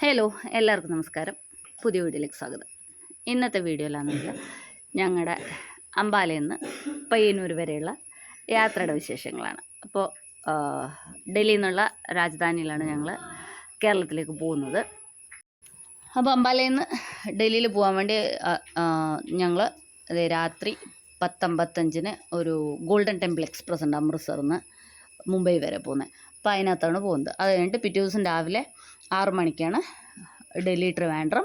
Hello, എല്ലാവർക്കും നമസ്കാരം. പുതിയ വീഡിയോയിലേക്ക് സ്വാഗതം. ഇന്നത്തെ വീഡിയോയിലാണെങ്കിൽ ഞങ്ങളുടെ അംബാലയിൽ നിന്ന് പയ്യന്നൂർ വരെയുള്ള യാത്രയുടെ വിശേഷങ്ങളാണ്. അപ്പോൾ ഡൽഹിയിൽ നിന്നുള്ള രാജധാനിയിലാണ് ഞങ്ങൾ കേരളത്തിലേക്ക് പോകുന്നത്. അപ്പോൾ അംബാലയിൽ നിന്ന് ഡൽഹിയിൽ പോകാൻ വേണ്ടി ഞങ്ങൾ രാത്രി 10:55 ഒരു ഗോൾഡൻ ടെമ്പിൾ എക്സ്പ്രസ് ഉണ്ട് അമൃത്സറിൽ നിന്ന് മുംബൈ വരെ പോകുന്നത്. അപ്പോൾ അതിനകത്താണ് പോകുന്നത്. അത് കഴിഞ്ഞിട്ട് പിറ്റേ ദിവസം രാവിലെ 6 മണിക്കാണ് ഡൽഹി ട്രിവാൻഡ്രം,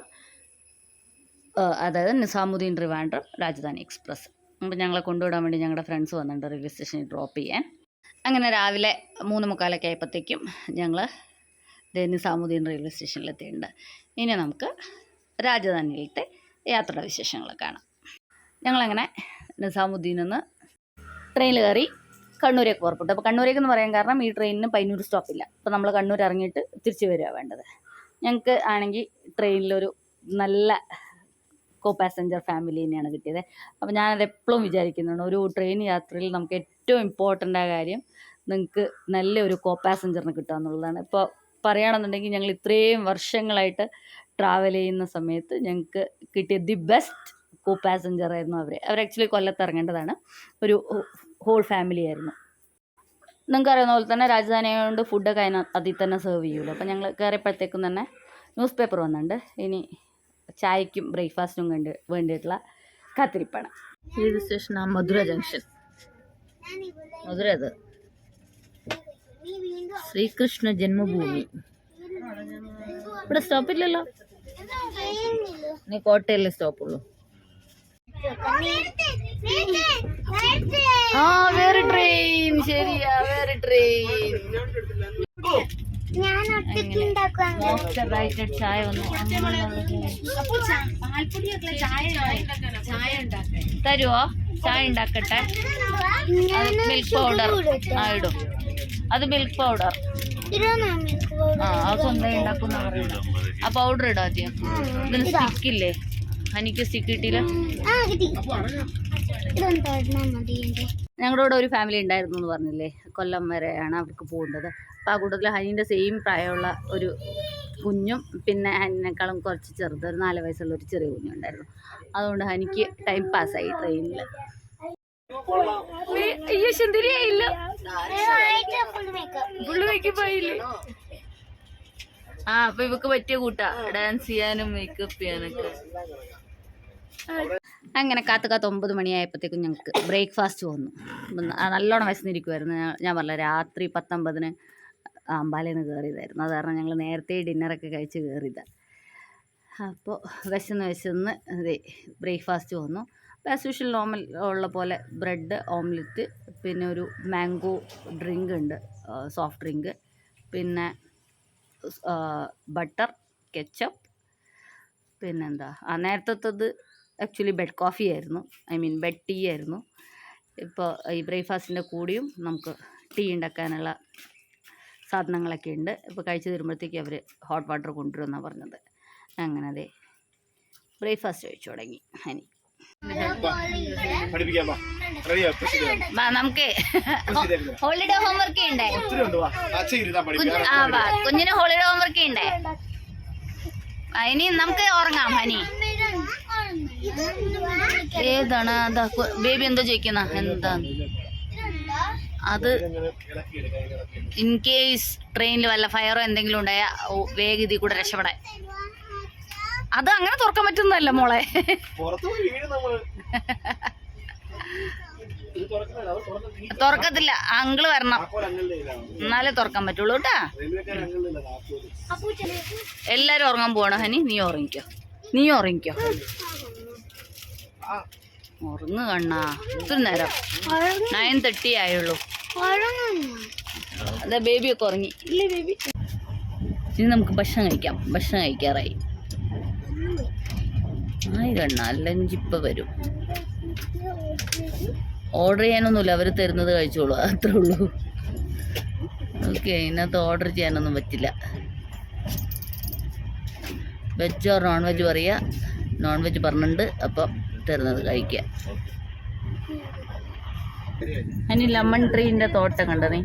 അതായത് നിസാമുദ്ദീൻ ട്രിവാൻഡ്രം രാജധാനി എക്സ്പ്രസ്. അപ്പോൾ ഞങ്ങളെ കൊണ്ടുവിടാൻ വേണ്ടി ഞങ്ങളുടെ ഫ്രണ്ട്സ് വന്നിട്ടുണ്ട് റെയിൽവേ സ്റ്റേഷനിൽ ഡ്രോപ്പ് ചെയ്യാൻ. അങ്ങനെ രാവിലെ 3:45 ആയപ്പോഴത്തേക്കും ഞങ്ങൾ നിസാമുദ്ദീൻ റെയിൽവേ സ്റ്റേഷനിലെത്തിയിട്ടുണ്ട്. ഇനി നമുക്ക് രാജധാനിയിലത്തെ യാത്രയുടെ വിശേഷങ്ങൾ കാണാം. ഞങ്ങളങ്ങനെ നിസാമുദ്ദീനിൽ നിന്ന് ട്രെയിനിൽ കയറി കണ്ണൂരേക്ക് പുറപ്പെട്ടു. അപ്പോൾ കണ്ണൂരേക്ക് എന്ന് പറയാൻ കാരണം ഈ ട്രെയിനിന് പയ്യന്നൂർ സ്റ്റോപ്പില്ല. അപ്പോൾ നമ്മൾ കണ്ണൂർ ഇറങ്ങിയിട്ട് തിരിച്ച് വരിക വേണ്ടത്. ഞങ്ങൾക്ക് ആണെങ്കിൽ ട്രെയിനിലൊരു നല്ല കോ പാസഞ്ചർ ഫാമിലി തന്നെയാണ് കിട്ടിയത്. അപ്പോൾ ഞാനത് എപ്പോഴും വിചാരിക്കുന്നുണ്ട്, ഒരു ട്രെയിൻ യാത്രയിൽ നമുക്ക് ഏറ്റവും ഇമ്പോർട്ടൻ്റ് ആയ കാര്യം നിങ്ങൾക്ക് നല്ലൊരു കോ പാസഞ്ചറിന് കിട്ടുക എന്നുള്ളതാണ്. ഇപ്പോൾ പറയുകയാണെന്നുണ്ടെങ്കിൽ ഞങ്ങൾ ഇത്രയും വർഷങ്ങളായിട്ട് ട്രാവൽ ചെയ്യുന്ന സമയത്ത് ഞങ്ങൾക്ക് കിട്ടിയ ദി ബെസ്റ്റ് കോ പാസഞ്ചർ ആയിരുന്നു അവർ ആക്ച്വലി കൊല്ലത്ത് ഇറങ്ങേണ്ടതാണ്. ഒരു ഹോൾ ഫാമിലി ആയിരുന്നു. നിങ്ങൾക്ക് അറിയുന്ന പോലെ തന്നെ രാജധാനി ആയതുകൊണ്ട് ഫുഡൊക്കെ അതിൽ തന്നെ സെർവ് ചെയ്യുമല്ലോ. അപ്പോൾ ഞങ്ങൾ കയറിയപ്പോഴത്തേക്കും തന്നെ ന്യൂസ് പേപ്പർ വന്നിട്ടുണ്ട്. ഇനി ചായയ്ക്കും ബ്രേക്ക്ഫാസ്റ്റിനും വേണ്ടിയിട്ടുള്ള കാത്തിരിപ്പാണ്. റെയിൽവേ സ്റ്റേഷനാണ് മധുര ജംഗ്ഷൻ. മധുര അത് ശ്രീകൃഷ്ണ ജന്മഭൂമി. ഇവിടെ സ്റ്റോപ്പില്ലല്ലോ, നീ കോട്ടയല്ലേ സ്റ്റോപ്പുള്ളൂ. വേറെ ട്രെയിൻ, ശരിയാ, വേറെ ട്രെയിൻ. ചായ വന്നു. തരുവോ? ചായ ഉണ്ടാക്കട്ടെ. അത് മിൽക്ക് പൗഡർ ഇടും. അത് മിൽക്ക് പൗഡർ അത് സ്വന്തം ഉണ്ടാക്കുന്ന പറയുന്നത്. ആ പൗഡർ ഇടാ ആദ്യം. ഇതിന് സ്റ്റിക്കില്ലേ? എനിക്ക് സ്റ്റിക്ക് കിട്ടിയില്ല. ഞങ്ങളുടെ കൂടെ ഒരു ഫാമിലി ഉണ്ടായിരുന്നു എന്ന് പറഞ്ഞില്ലേ, കൊല്ലം വരെയാണ് അവർക്ക് പോകേണ്ടത്. അപ്പോൾ ആ കൂട്ടത്തിൽ ഹനീൻ്റെ സെയിം പ്രായമുള്ള ഒരു കുഞ്ഞും പിന്നെ ഹനീനേക്കാളും കുറച്ച് ചെറുത് ഒരു 4 വയസ്സുള്ള ഒരു ചെറിയ കുഞ്ഞുണ്ടായിരുന്നു. അതുകൊണ്ട് ഹനിക്ക് ടൈം പാസ്സായി ട്രെയിനിൽ. അയ്യോ ശരിയായില്ല, ഫുള്ള് മേക്കപ്പ് ആയില്ലേ? അപ്പോൾ ഇവക്ക് പറ്റിയ കൂട്ടാ ഡാൻസ് ചെയ്യാനും മേക്കപ്പ് ചെയ്യാനൊക്കെ. അങ്ങനെ കാത്ത് 9 മണിയായപ്പോഴത്തേക്കും ഞങ്ങൾക്ക് ബ്രേക്ക്ഫാസ്റ്റ് വന്നു. നല്ലോണം വിശന്നിരിക്കുമായിരുന്നു. ഞാൻ പറഞ്ഞ രാത്രി 10:50 അംബാലയിൽ നിന്ന് കയറിയതായിരുന്നു. അത് കാരണം ഞങ്ങൾ നേരത്തെ ഡിന്നറൊക്കെ കഴിച്ച് കയറിയതാണ്. അപ്പോൾ വിശന്ന് അതെ ബ്രേക്ക്ഫാസ്റ്റ് വന്നു. ആസ് യൂഷ്വൽ നോർമൽ ഉള്ള പോലെ ബ്രെഡ് ഓംലെറ്റ്, പിന്നെ ഒരു മാംഗോ ഡ്രിങ്ക് ഉണ്ട്, സോഫ്റ്റ് ഡ്രിങ്ക്, പിന്നെ ബട്ടർ, കെച്ചപ്പ്, പിന്നെന്താ നേരത്തത് ആക്ച്വലി ബെഡ് കോഫി ആയിരുന്നു, ബെഡ് ടീ ആയിരുന്നു. ഇപ്പോൾ ഈ ബ്രേക്ക്ഫാസ്റ്റിൻ്റെ കൂടിയും നമുക്ക് ടീ ഉണ്ടാക്കാനുള്ള സാധനങ്ങളൊക്കെ ഉണ്ട്. ഇപ്പോൾ കഴിച്ച് തരുമ്പോഴത്തേക്ക് അവർ ഹോട്ട് വാട്ടർ കൊണ്ടുവരുമെന്നാണ് പറഞ്ഞത്. അങ്ങനെ അതെ ബ്രേക്ക്ഫാസ്റ്റ് കഴിച്ചു തുടങ്ങി ഹനി. നമുക്ക് ഹോളിഡേ ഹോംവർക്ക് ഉണ്ടേ? കുഞ്ഞിന് ഹോളിഡേ ഹോംവർക്ക് ഉണ്ടേ? ഇനി നമുക്ക് ഉറങ്ങാം ഹനി. ഏതാണ് അതാ ബേബി എന്തോ ചോദിക്കുന്ന? എന്താ അത്? ഇൻ കേസ് ട്രെയിനിൽ വല്ല ഫയറോ എന്തെങ്കിലും ഉണ്ടായ വേഗം ഇതിൽ കൂടെ രക്ഷപ്പെടാൻ. അത് അങ്ങനെ തുറക്കാൻ പറ്റുന്നതല്ല മോളെ. തുറക്കത്തില്ല, അങ്കിള് വരണം എന്നാലേ തുറക്കാൻ പറ്റുള്ളൂ കേട്ടാ. എല്ലാരും ഉറങ്ങാൻ പോവാണ് ഹനി. നീ ഉറങ്ങിക്കോ ഉറങ്ങു കണ്ണാ. ഇത്തിരി നേരം 9:30 ആയുള്ളൂ. അതെ ബേബിയൊക്കെ ഉറങ്ങി. ഇനി നമുക്ക് ഭക്ഷണം കഴിക്കാറായി. കണ്ണാ ലഞ്ചിപ്പോൾ വരും. ഓർഡർ ചെയ്യാനൊന്നുമില്ല, അവർ തരുന്നത് കഴിച്ചോളൂ, അത്രേ ഉള്ളൂ. ഓക്കെ, ഇതിനകത്ത് ഓർഡർ ചെയ്യാനൊന്നും പറ്റില്ല. വെജ് ഓർ നോൺ വെജ് പറയുക. നോൺ വെജ് പറഞ്ഞിട്ടുണ്ട്, അപ്പം തരുന്നത് കഴിക്കുക. അതിന് ലെമൺ ട്രീൻ്റെ തോട്ടം കണ്ട നീ?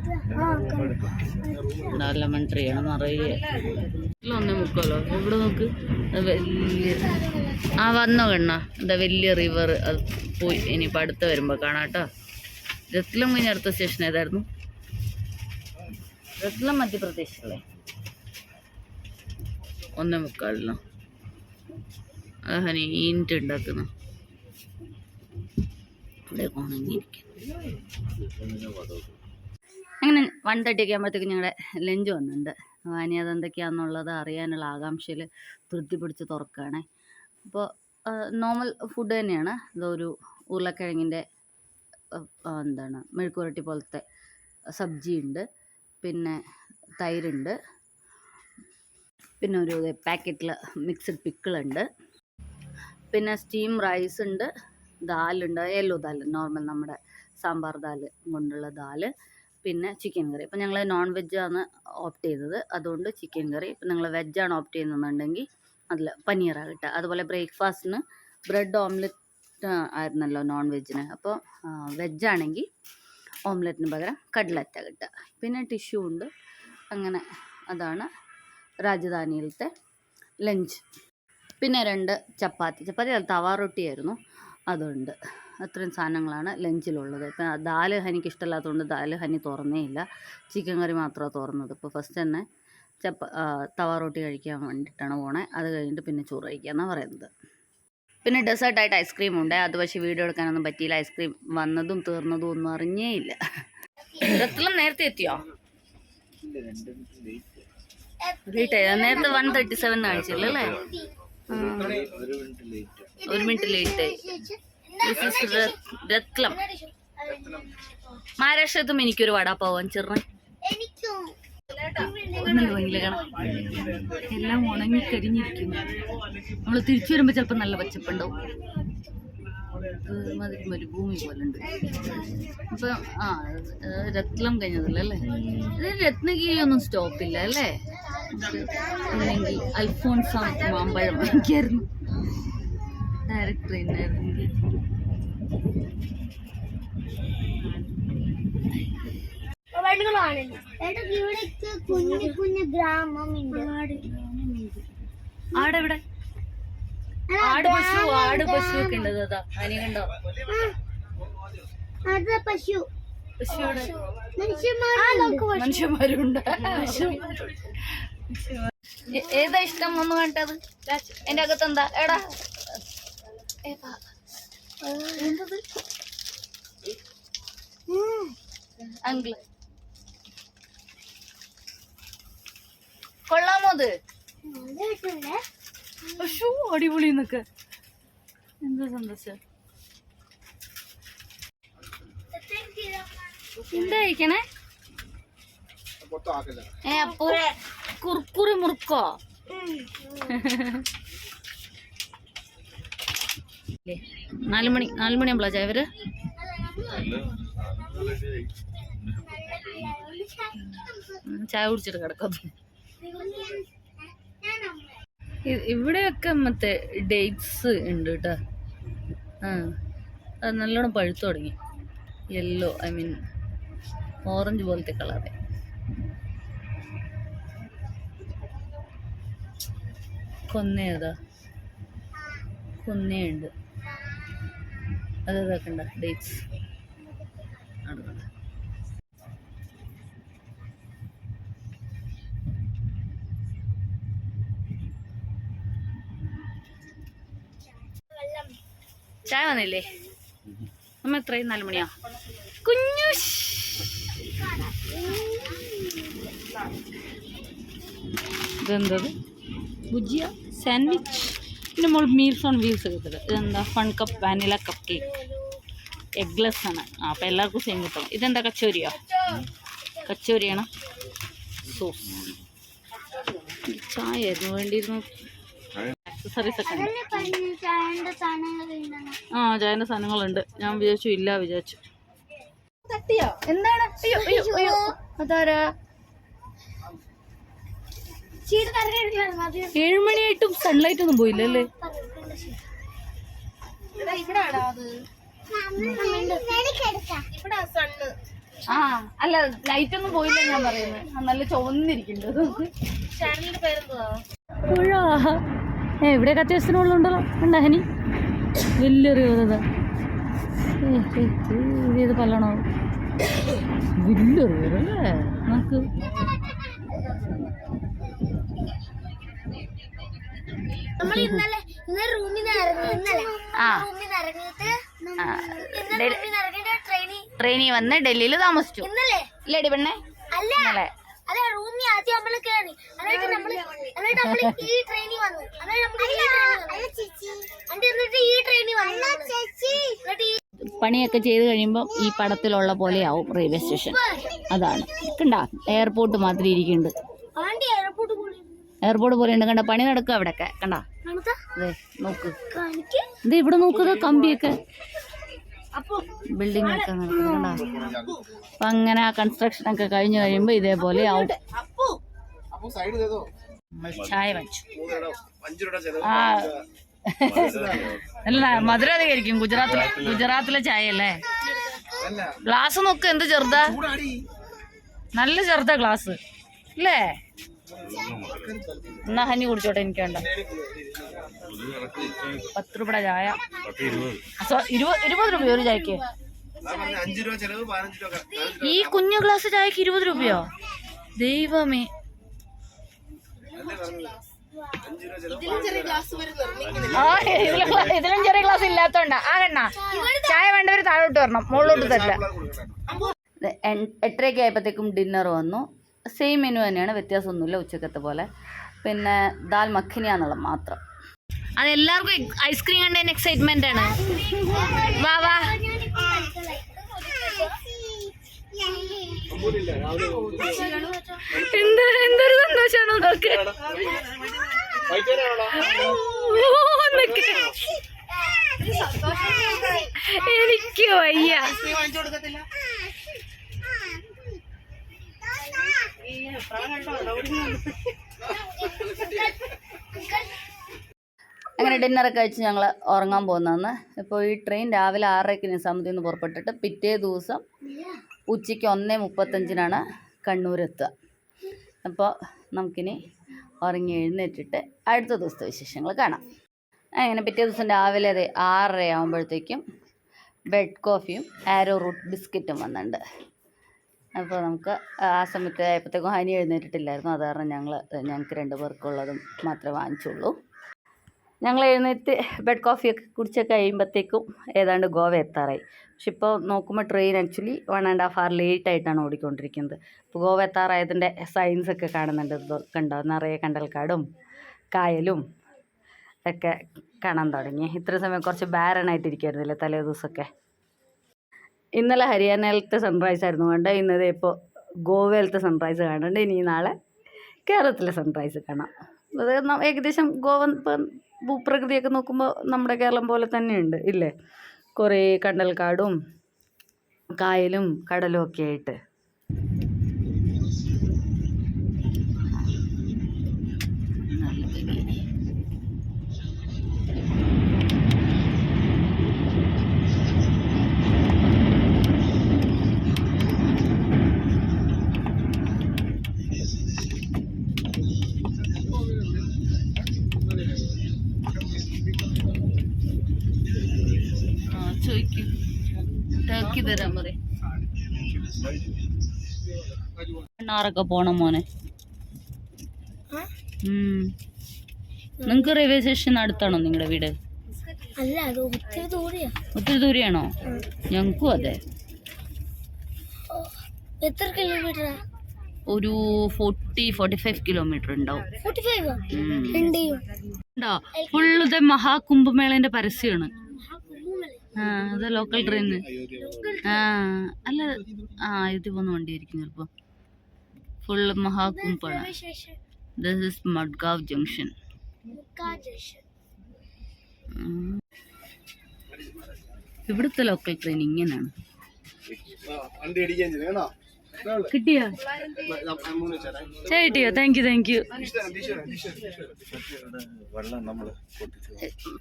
ലെമൺ ട്രീ ആണ് നിറയെ. ഒന്നേ മുക്കാലോ ഇവിടെ നോക്ക്. വലിയ വന്നോ കണ്ണ എന്താ വലിയ റിവർ. അത് പോയി. ഇനിയിപ്പോൾ അടുത്ത് വരുമ്പോൾ കാണാട്ടോ. രത്ലം കഴിഞ്ഞ അടുത്ത സ്റ്റേഷൻ ഏതായിരുന്നു? രത്ലം മധ്യപ്രദേശല്ലേ? ഒന്നേ മുക്കാലിനോ? ഹനി ഈൻറ്റ് ഉണ്ടാക്കുന്ന അവിടെ ഉണങ്ങിയിരിക്കും. അങ്ങനെ 1:30 ഒക്കെ ആകുമ്പോഴത്തേക്ക് ഞങ്ങളുടെ ലഞ്ച് വന്നിട്ടുണ്ട്. ഇനി അതെന്തൊക്കെയാണെന്നുള്ളത് അറിയാനുള്ള ആകാംക്ഷയിൽ ധൃതി പിടിച്ച് തുറക്കുകയാണേ. അപ്പോൾ നോർമൽ ഫുഡ് തന്നെയാണ്. ഇതൊരു ഉരുളക്കിഴങ്ങിൻ്റെ എന്താണ് മെഴുക്കുരട്ടി പോലത്തെ സബ്ജി ഉണ്ട്, പിന്നെ തൈരുണ്ട്, പിന്നെ ഒരു പാക്കറ്റിൽ മിക്സഡ് പിക്കിളുണ്ട്, പിന്നെ സ്റ്റീം റൈസ് ഉണ്ട്, ദാലുണ്ട്, യെല്ലോ ദാൽ, നോർമൽ നമ്മുടെ സാമ്പാർ ദാൽ കൊണ്ടുള്ള ദാല്, പിന്നെ ചിക്കൻ കറി. ഇപ്പം ഞങ്ങൾ നോൺ വെജാണ് ഓപ്റ്റ് ചെയ്തത്, അതുകൊണ്ട് ചിക്കൻ കറി. ഇപ്പം നിങ്ങൾ വെജാണ് ഓപ്റ്റ് ചെയ്യുന്നുണ്ടെങ്കിൽ അതിൽ പനീറാണ് കിട്ടുക. അതുപോലെ ബ്രേക്ക്ഫാസ്റ്റിന് ബ്രെഡ് ഓംലെറ്റ് ആയിരുന്നല്ലോ നോൺ വെജിന്. അപ്പോൾ വെജാണെങ്കിൽ ഓംലെറ്റിന് പകരം കട്ട്ലറ്റാണ് കിട്ടുക. പിന്നെ ടിഷ്യൂ ഉണ്ട്. അങ്ങനെ അതാണ് രാജധാനിയിലത്തെ ലഞ്ച്. പിന്നെ 2 ചപ്പാത്തി അല്ല തവ റൊട്ടിയായിരുന്നു, അതുണ്ട്. അത്രയും സാധനങ്ങളാണ് ലഞ്ചിലുള്ളത്. ഇപ്പം ദാല് ഹനിക്ക് ഇഷ്ടമില്ലാത്തതുകൊണ്ട് ദാല് ഹനി തുറന്നേ ഇല്ല. ചിക്കൻ കറി മാത്രമാണ് തുറന്നത്. ഇപ്പോൾ ഫസ്റ്റ് തന്നെ തവ റൊട്ടി കഴിക്കാൻ വേണ്ടിയിട്ടാണ് പോണേ. അത് കഴിഞ്ഞിട്ട് പിന്നെ ചോറ് കഴിക്കാമെന്നാണ് പറയുന്നത്. പിന്നെ ഡെസേർട്ടായിട്ട് ഐസ്ക്രീം ഉണ്ട്. അത് പക്ഷേ വീഡിയോ എടുക്കാനൊന്നും പറ്റിയില്ല. ഐസ്ക്രീം വന്നതും തീർന്നതും ഒന്നും അറിഞ്ഞേ ഇല്ല. ഇതെല്ലാം നേരത്തെ എത്തിയോ? നേരത്തെ 1:37 കാണിച്ചില്ലല്ലേ? 1 മിനിറ്റ് ലേറ്റ് ആയി. രത്ലം. മഹാരാഷ്ട്രത്തും എനിക്കൊരു വടാപ്പാവാൻ ചെറുപ്പം എല്ലാം ഉണങ്ങി കരിഞ്ഞിരിക്കുന്നു. നമ്മൾ തിരിച്ചു വരുമ്പോൾ ചിലപ്പോൾ നല്ല പച്ചപ്പുണ്ടാവും. മരുഭൂമി പോലെ ഉണ്ട്. അപ്പം രത്ലം കഴിഞ്ഞതല്ലേ? ഇത് രത്നഗിരി ഒന്നും സ്റ്റോപ്പില്ല അല്ലേ? അല്ലെങ്കിൽ അൽഫോൺസ മാമ്പഴം എനിക്കായിരുന്നു ഡയറക്റ്റ് ട്രെയിനായിരുന്നെങ്കിൽ. ആടെവിടെ? ആട് പശു ഒക്കെ ഉണ്ട്. അതാ അതിനെ കണ്ടോ? മനുഷ്യന്മാരുണ്ട്. ഏതാ ഇഷ്ടം ഒന്ന് കണ്ടത്? എന്റെ അകത്ത് എന്താ? എടാ എന്തത്? അങ്കിള് കൊള്ളാമോ? അത് അടിപൊളി എന്നൊക്കെ എന്താ സന്തോഷം. എന്താ കഴിക്കണേ? അപ്പൊ കുർക്കുറി മുറുക്കോ? 4 മണിയാകുമ്പോഴാ ചായ വരെ? ചായ കുടിച്ചിട്ട് കിടക്കും. ഇവിടെയൊക്കെ മറ്റേ ഡേറ്റ്സ് ഉണ്ട് കേട്ടോ. അത് നല്ലോണം പഴുത്തു തുടങ്ങി. യെല്ലോ, ഐ മീൻ ഓറഞ്ച് പോലത്തെ കളറ്. കൊന്നേതാ? കൊന്നയുണ്ട്. അതൊക്കെ ഉണ്ട ഡേറ്റ്സ്. ചായ വന്നില്ലേ? നമ്മ എത്രയും 4 മണിയാ? കുഞ്ഞു ഇതെന്തത്? ഭുജിയ സാൻഡ്വിച്ച്. പിന്നെ നമ്മൾ മീൽസ് ഓൺ വീൽസ് കിട്ടുന്നത്. ഇതെന്താ? Fun cup vanilla cup cake. Eggless ആണ്. അപ്പം എല്ലാവർക്കും സെയിം കിട്ടും. ഇതെന്താ? കച്ചോരിയോ? കച്ചോരിയാണ്. സോസ്. ചായ ആയിരുന്നു വേണ്ടിയിരുന്നു. ആക്സസറീസ് ഒക്കെ ഉണ്ട്. ചായന്റെ സാധനങ്ങളുണ്ട്. ഞാൻ വിചാരിച്ചു ഇല്ല വിചാരിച്ചു. എന്താണ്? അതാരാ? 7 മണിയായിട്ടും സൺലൈറ്റ് ഒന്നും പോയില്ലല്ലേ? ആ അല്ല ലൈറ്റ് ഒന്നും പോയില്ല ഞാൻ പറയുന്നത്. നല്ല ചുവന്നിരിക്കുന്നുണ്ട്. ചാനലിന്റെ പേരെന്തുവാ? പുഴ ഇവിടെ അത്യാവശ്യത്തിനുള്ളുണ്ടല്ലോ. ഉണ്ടാ ഹനി വലിയൊരു ഇത് പല്ലണോ വലിയൊരു അല്ലേ നമുക്ക്. ട്രെയിനിൽ വന്ന് ഡൽഹിയിൽ താമസിച്ചു. ഇല്ലേടി പെണ്ണെ? ഇന്നലെ പണിയൊക്കെ ചെയ്ത് കഴിയുമ്പോൾ ഈ പടത്തിലുള്ള പോലെയാവും റെയിൽവേ സ്റ്റേഷൻ. അതാണ് കണ്ടാ, എയർപോർട്ട് മാത്രം ഇരിക്കുന്നുണ്ട്. എയർപോർട്ട് പോലെ ഉണ്ട് കണ്ട. പണി നടക്കുക അവിടെയൊക്കെ കണ്ടാ. അതെ നോക്ക്, ഇത് ഇവിടെ നോക്കുക, കമ്പിയൊക്കെ ബിൽഡിംഗ് ഒക്കെ നടക്കുന്നുണ്ടാ. അപ്പൊ അങ്ങനെ ആ കൺസ്ട്രക്ഷൻ ഒക്കെ കഴിഞ്ഞ് കഴിയുമ്പോ ഇതേപോലെ ആവും. ചായ വെച്ചു. ആ അല്ല മധുരം അധികരിക്കും. ഗുജറാത്തിലെ ചായ അല്ലേ. ഗ്ലാസ് നോക്ക് എന്ത് ചെറുതാ, നല്ല ചെറുതാ ഗ്ലാസ് അല്ലേ. എന്നാ ഹനി കുടിച്ചോട്ടെ, എനിക്ക് വേണ്ട. 10 രൂപയുടെ ചായ, 20 രൂപയോ ഒരു ചായക്ക്? ഈ കുഞ്ഞു ഗ്ലാസ് ചായക്ക് 20 രൂപയോ? ദൈവമേ. ആ ഇതിലും ചെറിയ ഗ്ലാസ് ഇല്ലാത്തോണ്ടാ. ആ കണ്ണ ചായ വേണ്ടവർ താഴോട്ട് വരണം, മുകളിലോട്ട് തരില്ല. 8:30 ആയപ്പോഴത്തേക്കും ഡിന്നർ വന്നു. സെയിം മെനു തന്നെയാണ്, വ്യത്യാസമൊന്നുമില്ല ഉച്ചക്കത്തെ പോലെ. പിന്നെ ദാൽ മഖനിയാന്നുള്ള മാത്രം. അതെല്ലാവർക്കും ഐസ്ക്രീം കണ്ടതിന് എക്സൈറ്റ്മെന്റ് ആണ്. വാ വാ. എന്തൊരു സന്തോഷാണോ നോക്ക്. എനിക്ക് വയ്യ. അങ്ങനെ ഡിന്നറൊക്കെ കഴിച്ച് ഞങ്ങൾ ഉറങ്ങാൻ പോകുന്നതെന്ന്. ഇപ്പോൾ ഈ ട്രെയിൻ രാവിലെ 6:30 നിസാമുദ്ദീനിൽ നിന്ന് പുറപ്പെട്ടിട്ട് പിറ്റേ ദിവസം ഉച്ചയ്ക്ക് 1:35 കണ്ണൂരെത്തുക. അപ്പോൾ നമുക്കിനി ഉറങ്ങി എഴുന്നേറ്റിട്ട് അടുത്ത ദിവസത്തെ വിശേഷങ്ങൾ കാണാം. അങ്ങനെ പിറ്റേ ദിവസം രാവിലെ 6:30 ആകുമ്പോഴത്തേക്കും ബെഡ് കോഫിയും ആരോ റൂട്ട് ബിസ്ക്കറ്റും വന്നിട്ടുണ്ട്. അപ്പോൾ നമുക്ക് ആ സമയത്ത് ആയപ്പോഴത്തേക്കും ഹനി എഴുന്നേറ്റിട്ടില്ലായിരുന്നു. അത് കാരണം ഞങ്ങൾക്ക് 2 പേർക്കുള്ളതും മാത്രമേ വാങ്ങിച്ചുള്ളൂ. ഞങ്ങൾ എഴുന്നേറ്റ് ബെഡ് കോഫിയൊക്കെ കുടിച്ചൊക്കെ കഴിയുമ്പോഴത്തേക്കും ഏതാണ്ട് ഗോവ എത്താറായി. പക്ഷെ ഇപ്പോൾ നോക്കുമ്പോൾ ട്രെയിൻ ആക്ച്വലി 1.5 hour ലേറ്റായിട്ടാണ് ഓടിക്കൊണ്ടിരിക്കുന്നത്. ഇപ്പോൾ ഗോവ എത്താറായതിൻ്റെ സൈൻസൊക്കെ കാണുന്നുണ്ട്. കണ്ടോ, നിറയെ കണ്ടൽക്കാടും കായലും ഒക്കെ കാണാൻ തുടങ്ങി. ഇത്ര സമയം കുറച്ച് ബാരനായിട്ടിരിക്കുമായിരുന്നില്ലേ തലേ ദിവസമൊക്കെ. ഇന്നലെ ഹരിയാനയിലത്തെ സൺറൈസ് ആയിരുന്നു കണ്ട. ഇന്നത് ഇപ്പോൾ ഗോവയിലത്തെ സൺറൈസ് കാണുന്നുണ്ട്. ഇനി നാളെ കേരളത്തിലെ സൺറൈസ് കാണാം. അത് ഏകദേശം ഗോവ ഇപ്പം ഭൂപ്രകൃതിയൊക്കെ നോക്കുമ്പോൾ നമ്മുടെ കേരളം പോലെ തന്നെയുണ്ട് ഇല്ലേ. കുറേ കണ്ടൽക്കാടും കായലും കടലും ഒക്കെ ആയിട്ട്. ടർക്കി തരാൻ പറയും. ാറൊക്കെ പോണം മോനെ. നിങ്ങക്ക് റെയിൽവേ സ്റ്റേഷൻ അടുത്താണോ നിങ്ങളുടെ വീട്? ഒത്തിരി ദൂരെയാണോ? ഞങ്ങൾക്കും അതെ. എത്ര കിലോമീറ്റർ? ഒരു 40-45 കിലോമീറ്റർ ഉണ്ടാവും. ഫുള്ള് മഹാകുംഭമേളന്റെ പരസ്യമാണ്. അത് ലോക്കൽ ട്രെയിന്. അല്ല ഇത് പോകുന്ന വണ്ടിയായിരിക്കും ചിലപ്പോ. ഫുള്ള് മഹാകുംഭാണ്. This is Madgaon junction. ഇവിടുത്തെ ലോക്കൽ ട്രെയിൻ ഇങ്ങനെയാണ്. കിട്ടിയോ? ചായ കിട്ടിയോ? Thank you.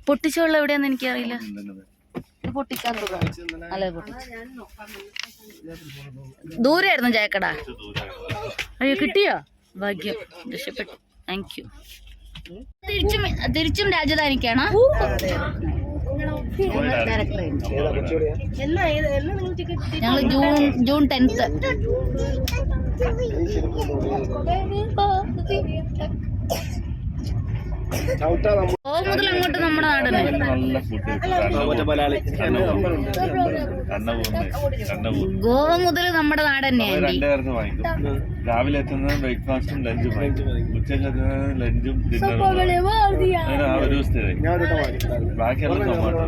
പൊട്ടിച്ച വെള്ളം എവിടെയാന്ന് എനിക്കറിയില്ല. ഇത് പൊട്ടിക്കാൻ അല്ല പൊട്ടിച്ചു. ദൂരെയായിരുന്നു ചായക്കട. അയ്യോ കിട്ടിയോ? ഭാഗ്യം, രക്ഷപ്പെട്ടു. Thank you. തിരിച്ചും രാജധാനിക്കാണോ? ഞങ്ങൾ ജൂൺ 10th. ഗോവ മുതൽ അങ്ങോട്ട് നമ്മുടെ നാടല്ലേ. ഗോവ മുതൽ നമ്മുടെ നാട് തന്നെയാണ്. രാവിലെ എത്തുന്നത് ബ്രേക്ക്ഫാസ്റ്റും ലഞ്ചും ഉച്ചക്ക് എത്തുന്നത് ലഞ്ചും ഡിന്നറും ആ ഒരു ദിവസത്തെ ബാക്കിയെല്ലാം ടൊമാറ്റോ.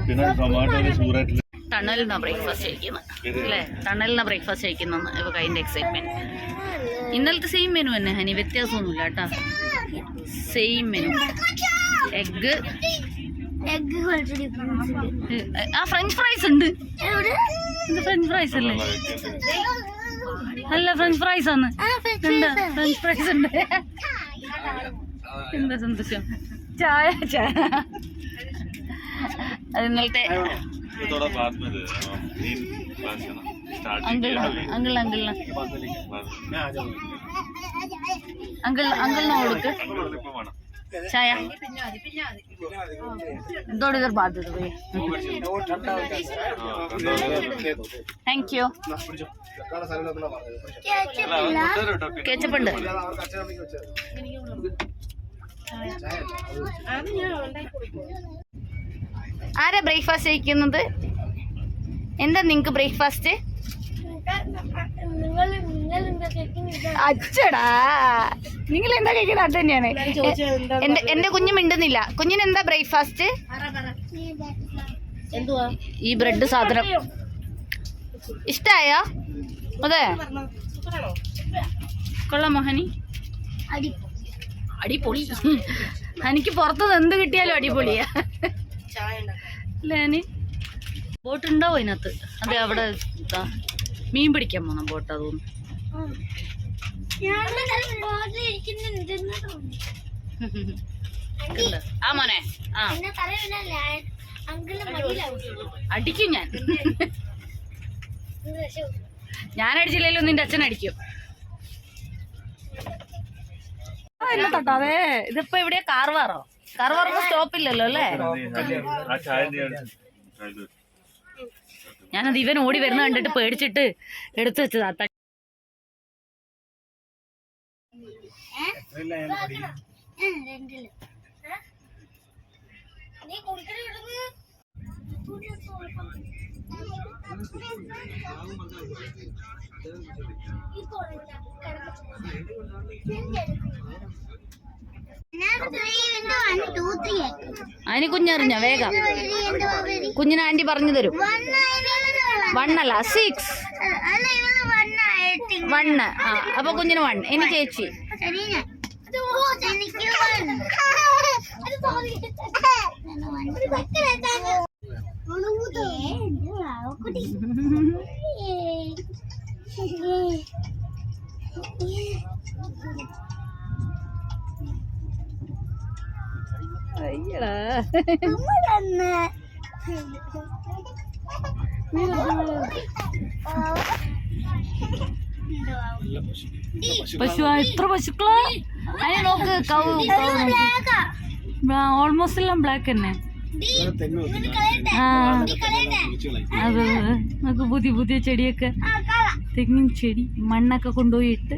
പിന്നെ ടൊമാറ്റോ സൂററ്റിൽ ടണലിൽ നിന്നാണ് ബ്രേക്ക്ഫാസ്റ്റ് കഴിക്കുന്നത് അല്ലേ? ടണലിൽ നിന്നാണ് ബ്രേക്ക്ഫാസ്റ്റ് കഴിക്കുന്നത്. ഇപ്പൊ അതിന്റെ എക്സൈറ്റ്മെന്റ്. ഇന്നലത്തെ സെയിം മെനു തന്നെ ഹനി, വ്യത്യാസമൊന്നുമില്ല കേട്ടോ. Same menu. എഗ് ആ ഫ്രഞ്ച് ഫ്രൈസ് ഉണ്ട്. ഇത് ഫ്രഞ്ച് ഫ്രൈസ് അല്ലേ? അല്ല ഫ്രഞ്ച് ഫ്രൈസ് ആണ്. ഫ്രഞ്ച് ഫ്രൈസ് ഉണ്ട്. എന്താ സന്തോഷം. ചായ ചായ അത് ഇന്നലത്തെ അങ്കിളിന് കൊടുക്ക് ചായ. दौड़ इधर बात दे दो भैया. Thank you. केचप ഉണ്ട്. ആരാ ബ്രേക്ക്ഫാസ്റ്റ് കഴിക്കുന്നത്? എന്താ നിങ്ങക്ക് ബ്രേക്ക്ഫാസ്റ്റ്? അച്ചടാ, നിങ്ങൾ എന്താ കഴിക്കുന്നത്? അത് തന്നെയാണ്. എന്റെ കുഞ്ഞു മിണ്ടുന്നില്ല. കുഞ്ഞിന് എന്താ ബ്രേക്ക്ഫാസ്റ്റ്? ഈ ബ്രെഡ് സാധനം ഇഷ്ടായോ? അതെ കൊള്ളാം മോഹനി. അടിപൊളി. എനിക്ക് പുറത്തുനിന്ന് എന്ത് കിട്ടിയാലും അടിപൊളിയാ അല്ലേ? ബോട്ട് ഉണ്ടാവും അതിനകത്ത്. അതെ അവിടെ മീൻ പിടിക്കാൻ പോണം ബോട്ട്. അതൊന്നും ആ മോനെ ആ അടിക്കും ഞാൻ അടിച്ചില്ലല്ലോ നിന്റെ അച്ഛൻ അടിക്കും. അതെ ഇതിപ്പോ എവിടെയാ? കാർവാറോ? കാർവാറൊന്നും സ്റ്റോപ്പില്ലല്ലോ അല്ലേ? ഞാനത് ഇവൻ ഓടി വരുന്ന കണ്ടിട്ട് പേടിച്ചിട്ട് എടുത്തു വെച്ചതാ. അതിന് കുഞ്ഞറിഞ്ഞോ? വേഗം കുഞ്ഞിന് ആന്റി പറഞ്ഞു തരും. 1 അല്ല 6. 1. ആ അപ്പൊ കുഞ്ഞിന് 1. ഇനി ചേച്ചി. അയ്യടാ പശു. എത്ര പശുക്കളാ? അതിനെ നോക്ക്. ഓൾമോസ്റ്റ് എല്ലാം ബ്ലാക്ക് തന്നെ. ആ അത് നമുക്ക് പുതിയ പുതിയ ചെടിയൊക്കെ, തെങ്ങിൻ ചെടി മണ്ണൊക്കെ കൊണ്ടുപോയിട്ട്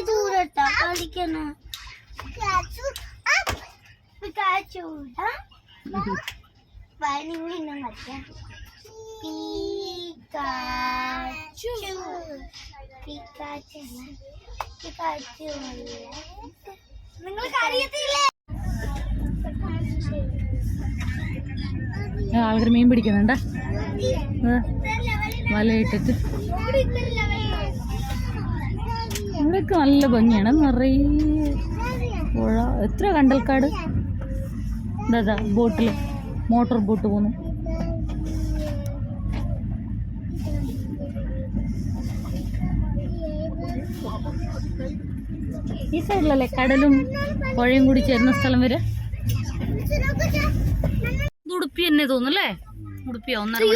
ദൂരത്താ കളിക്കണ നിങ്ങൾ കാര്യത്തില്ലേ? ആൾക്കാർ മീൻ പിടിക്കുന്നുണ്ട വലയിട്ടിട്ട്. ഇവിടെയൊക്കെ നല്ല ഭംഗിയാണ്. നിറയെ പുഴ എത്ര കണ്ടൽക്കാട്. ഇതാ ബോട്ടിൽ മോട്ടോർ ബോട്ട് പോകുന്നു. ഈ സൈഡിലല്ലേ കടലും പുഴയും കൂടി ചേരുന്ന സ്ഥലം വരെ. ഉടുപ്പി തന്നെ തോന്നുന്നു അല്ലേ? ഉടുപ്പിയാ? 1.5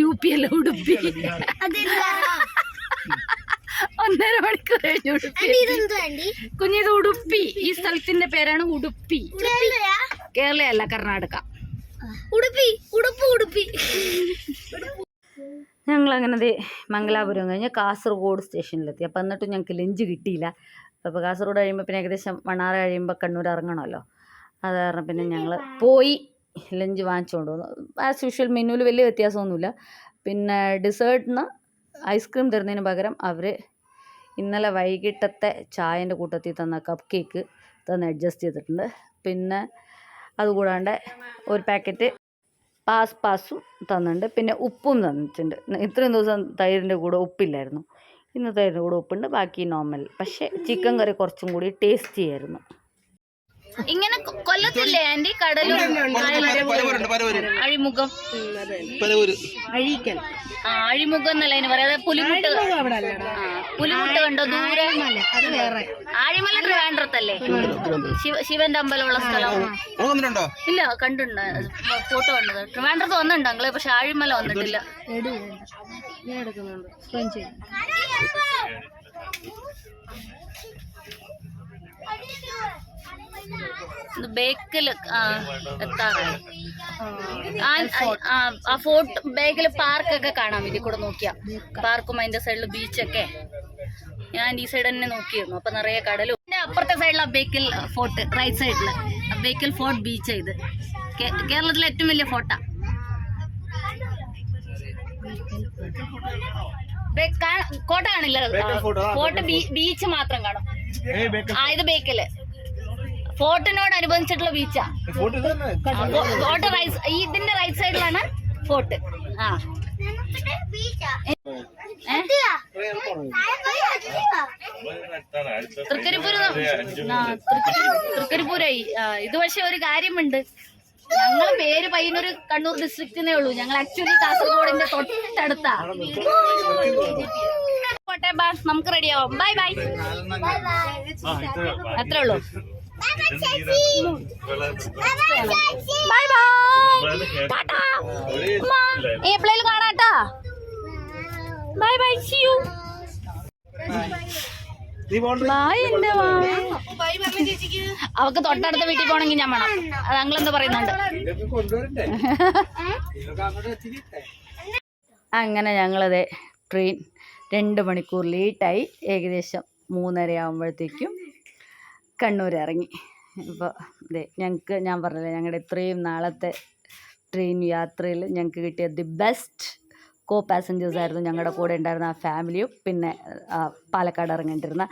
യു പി അല്ല, ഉടുപ്പി. 1.5 മണിക്കൂർ കഴിഞ്ഞു. കുഞ്ഞിത് ഉടുപ്പി. ഈ സ്ഥലത്തിന്റെ പേരാണ് ഉടുപ്പി. കേരളയല്ല, കർണാടക. ഉടുപ്പി. ഞങ്ങൾ അങ്ങനെ മംഗലാപുരം കഴിഞ്ഞ് കാസർഗോഡ് സ്റ്റേഷനിലെത്തി. അപ്പം എന്നിട്ടും ഞങ്ങൾക്ക് ലഞ്ച് കിട്ടിയില്ല. അപ്പോൾ കാസർഗോഡ് കഴിയുമ്പോൾ പിന്നെ ഏകദേശം മണ്ണാറ കഴിയുമ്പോൾ കണ്ണൂർ ഇറങ്ങണമല്ലോ. അത് കാരണം പിന്നെ ഞങ്ങൾ പോയി ലഞ്ച് വാങ്ങിച്ചുകൊണ്ട് വന്നു. ആസ് യൂഷ്വൽ മെനുവിൽ വലിയ വ്യത്യാസമൊന്നുമില്ല. പിന്നെ ഡിസേർട്ടിന് ഐസ്ക്രീം തരുന്നതിന് പകരം അവർ ഇന്നലെ വൈകിട്ടത്തെ ചായൻ്റെ കൂട്ടത്തിൽ തന്ന കപ്പ് കേക്ക് തന്ന് അഡ്ജസ്റ്റ് ചെയ്തിട്ടുണ്ട്. പിന്നെ അതുകൂടാണ്ട് ഒരു പാക്കറ്റ് പാസും തന്നിട്ടുണ്ട്. പിന്നെ ഉപ്പും തന്നിട്ടുണ്ട്. ഇത്രയും ദിവസം തൈരിൻ്റെ കൂടെ ഉപ്പില്ലായിരുന്നു. ഇന്ന് തൈരിൻ്റെ കൂടെ ഉപ്പുണ്ട്, ബാക്കി നോർമൽ. പക്ഷേ ചിക്കൻ കറി കുറച്ചും കൂടി ടേസ്റ്റി ആയിരുന്നു. ഇങ്ങനെ കൊല്ലത്തില്ലേ ആന്റി കടലും അഴിമുഖം? അഴിമുഖം എന്നല്ല അതിന് പറയാ. പുലിമുട്ട്. പുലിമുട്ട് കണ്ടോ ദൂരെ? ആഴിമല ട്രിവാൻഡ്രത്തല്ലേ? ശിവന്റെ അമ്പലമുള്ള സ്ഥലം. ഇല്ല, കണ്ടിട്ടുണ്ട്, ഫോട്ടോ കണ്ടത്. ട്രിവാൻഡ്രത്ത് വന്നിട്ടുണ്ട് അങ്ങളെ, പക്ഷെ ആഴിമല വന്നിട്ടില്ല. ബേക്കില് എത്താറാണ്. ആ ഫോർട്ട് ബേക്കില് പാർക്കൊക്കെ കാണാം. ഇതിൽ കൂടെ നോക്കിയാ പാർക്കും അതിന്റെ സൈഡില് ബീച്ചൊക്കെ. ഞാൻ ഈ സൈഡ് തന്നെ നോക്കിയിരുന്നു. അപ്പൊ നിറയെ കടലും. അപ്പുറത്തെ സൈഡിൽ ബേക്കൽ ഫോർട്ട്, റൈറ്റ് സൈഡില് ബേക്കൽ ഫോർട്ട് ബീച്ച്. ഇത് കേരളത്തിലെ ഏറ്റവും വലിയ ഫോർട്ടാ. കോട്ട കാണില്ല, ഫോർട്ട് ബീച്ച് മാത്രം കാണും. ഇത് ബേക്കല് ഫോർട്ടിനോട് അനുബന്ധിച്ചിട്ടുള്ള ബീച്ചാ. ഫോർട്ട് ഇതിന്റെ റൈറ്റ് സൈഡിലാണ് ഫോർട്ട്. തൃക്കരിപ്പൂരായി. ഇത് പക്ഷെ ഒരു കാര്യമുണ്ട്, ഞങ്ങൾ പേര് പയ്യന്നൂർ കണ്ണൂർ ഡിസ്ട്രിക്റ്റിനേ ഉള്ളൂ. ഞങ്ങൾ ആക്ച്വലി കാസർഗോഡിന്റെ തൊട്ടടുത്താ. പോട്ടെ, നമുക്ക് റെഡിയാവാം. By bye. അത്രേ ഉള്ളൂ. Bye bye. എപ്പോഴേലും കാണാട്ടാ. Bye bye. See you. അവക്ക് തൊട്ടടുത്ത വീട്ടിൽ പോണെങ്കിൽ ഞാൻ വേണം. അത് അങ്ങളെന്താ പറയുന്നുണ്ട്. അങ്ങനെ ഞങ്ങളത് ട്രെയിൻ 2 മണിക്കൂർ ലേറ്റായി. ഏകദേശം 3:30 ആകുമ്പോഴത്തേക്കും കണ്ണൂർ ഇറങ്ങി. ഇപ്പോൾ അതെ, ഞങ്ങൾക്ക് ഞാൻ പറഞ്ഞില്ലേ, ഞങ്ങളുടെ ഇത്രയും നാളത്തെ ട്രെയിൻ യാത്രയിൽ ഞങ്ങൾക്ക് കിട്ടിയ ദി ബെസ്റ്റ് കോ പാസഞ്ചേഴ്സ് ആയിരുന്നു ഞങ്ങളുടെ കൂടെ ഉണ്ടായിരുന്ന ആ ഫാമിലിയും പിന്നെ പാലക്കാട് ഇറങ്ങേണ്ടിരുന്ന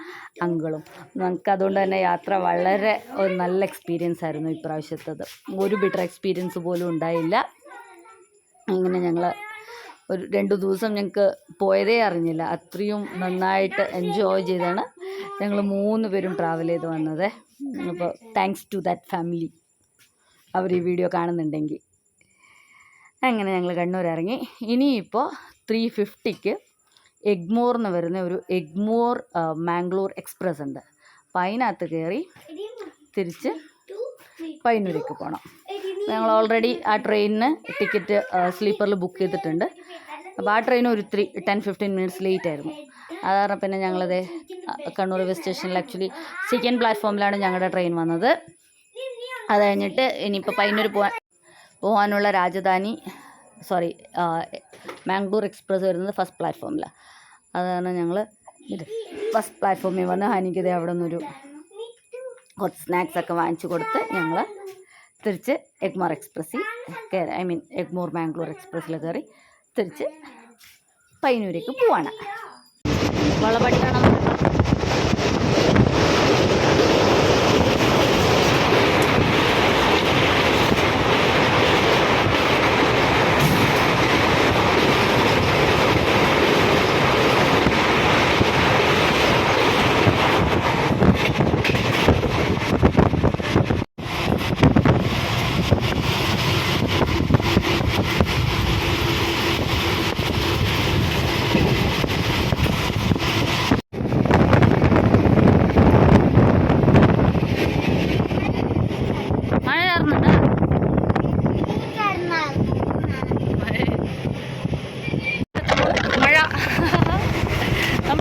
അങ്കിളും. ഞങ്ങൾക്ക് അതുകൊണ്ട് തന്നെ യാത്ര വളരെ ഒരു നല്ല എക്സ്പീരിയൻസ് ആയിരുന്നു ഇപ്രാവശ്യത്തത്. ഒരു ബിറ്റർ എക്സ്പീരിയൻസ് പോലും ഉണ്ടായില്ല. അങ്ങനെ ഞങ്ങൾ ഒരു 2 ദിവസം ഞങ്ങൾക്ക് പോയതേ അറിഞ്ഞില്ല. അത്രയും നന്നായിട്ട് എൻജോയ് ചെയ്താണ് ഞങ്ങൾ 3 പേരും ട്രാവൽ ചെയ്ത് വന്നത്. അപ്പോൾ താങ്ക്സ് ടു ദാറ്റ് ഫാമിലി, അവർ ഈ വീഡിയോ കാണുന്നുണ്ടെങ്കിൽ. അങ്ങനെ ഞങ്ങൾ കണ്ണൂർ ഇറങ്ങി. ഇനിയിപ്പോൾ 3:50 എഗ്മോർ എന്ന് വരുന്ന ഒരു എഗ്മോർ മാംഗ്ലൂർ എക്സ്പ്രസ് ഉണ്ട്. അപ്പോൾ അതിനകത്ത് കയറി തിരിച്ച് പയ്യന്നൂരേക്ക് പോകണം. ഞങ്ങൾ ഓൾറെഡി ആ ട്രെയിനിന് ടിക്കറ്റ് സ്ലീപ്പറിൽ ബുക്ക് ചെയ്തിട്ടുണ്ട്. അപ്പോൾ ആ ട്രെയിൻ ഒരു 10-15 മിനിറ്റ്സ് ലേറ്റ് ആയിരുന്നു. അത് കാരണം പിന്നെ ഞങ്ങളത് കണ്ണൂർ റെയിൽവേ സ്റ്റേഷനിൽ ആക്ച്വലി സെക്കൻഡ് പ്ലാറ്റ്ഫോമിലാണ് ഞങ്ങളുടെ ട്രെയിൻ വന്നത്. അത് കഴിഞ്ഞിട്ട് ഇനിയിപ്പോൾ പയ്യന്നൂർ പോകാനുള്ള മാംഗ്ലൂർ എക്സ്പ്രസ് വരുന്നത് ഫസ്റ്റ് പ്ലാറ്റ്ഫോമിലാണ്. അത് കാരണം ഞങ്ങൾ ഫസ്റ്റ് പ്ലാറ്റ്ഫോമിൽ വന്ന് ഹനിക്കത് അവിടെ നിന്നൊരു കുറച്ച് സ്നാക്സൊക്കെ വാങ്ങിച്ചു കൊടുത്ത് ഞങ്ങൾ തിരിച്ച് എഗ്മോർ എക്സ്പ്രസ്സിൽ കയറി, എഗ്മോർ മാംഗ്ലൂർ എക്സ്പ്രസ്സിൽ കയറി തിരിച്ച് പയ്യന്നൂരേക്ക് പോവാണ്. വളപട്ടണം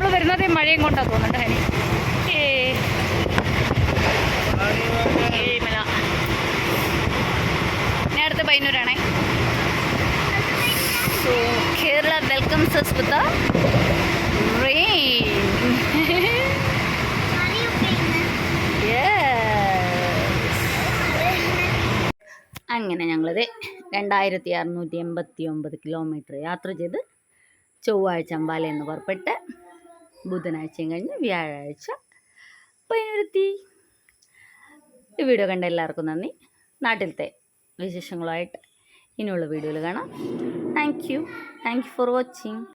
നമ്മൾ വരുന്നത് മഴയും കൊണ്ടാണ് തോന്നുന്നുണ്ട് ഹനി. മല ഞാൻ അടുത്ത് പയ്യന്നൂരാണേ. So Kerala welcomes us with the rain. അങ്ങനെ ഞങ്ങളിത് 2689 കിലോമീറ്റർ യാത്ര ചെയ്ത് ചൊവ്വാഴ്ച അമ്പാലയിൽ നിന്ന് പുറപ്പെട്ട് ബുധനാഴ്ചയും കഴിഞ്ഞ് വ്യാഴാഴ്ച പയ്യന്നൂരെത്തി. ഈ വീഡിയോ കണ്ട എല്ലാവർക്കും നന്ദി. നാട്ടിലത്തെ വിശേഷങ്ങളുമായിട്ട് ഇനിയുള്ള വീഡിയോയിൽ കാണാം. Thank you for watching.